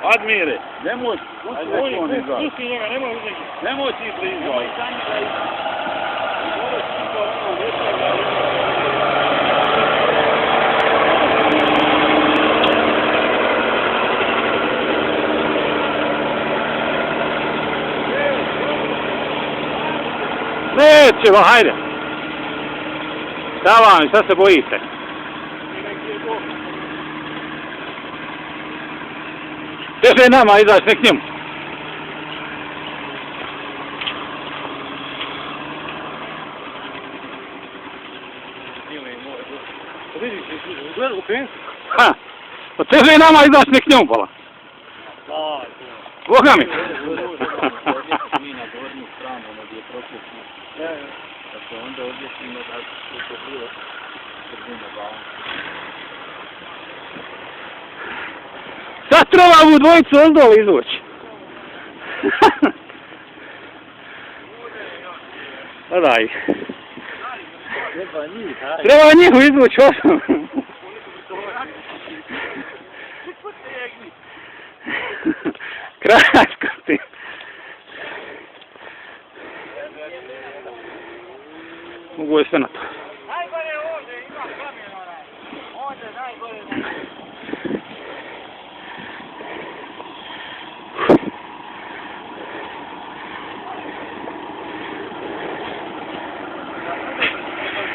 Admire, nemoj, Pusti njega, nemoj uzeti. nemoj ti blizu. Nećemo, hajde. Šta vam, šta se bojite? Teže je nama izaći, nek njemu. Ha, pa teže je nama izaći, nek njemu, pola. Boga mi. Mi na gornju stranu, ono gdje je prokupno. Dakle, onda odvjesimo da se bilo sredine bavno. Sad treba ovu dvojicu ozdol izvući. Pa daj. Treba njih izvući osam. Kratko ti. Mogu je sve na to. Najgore ovdje, ima kamen onaj. Ovdje najgore.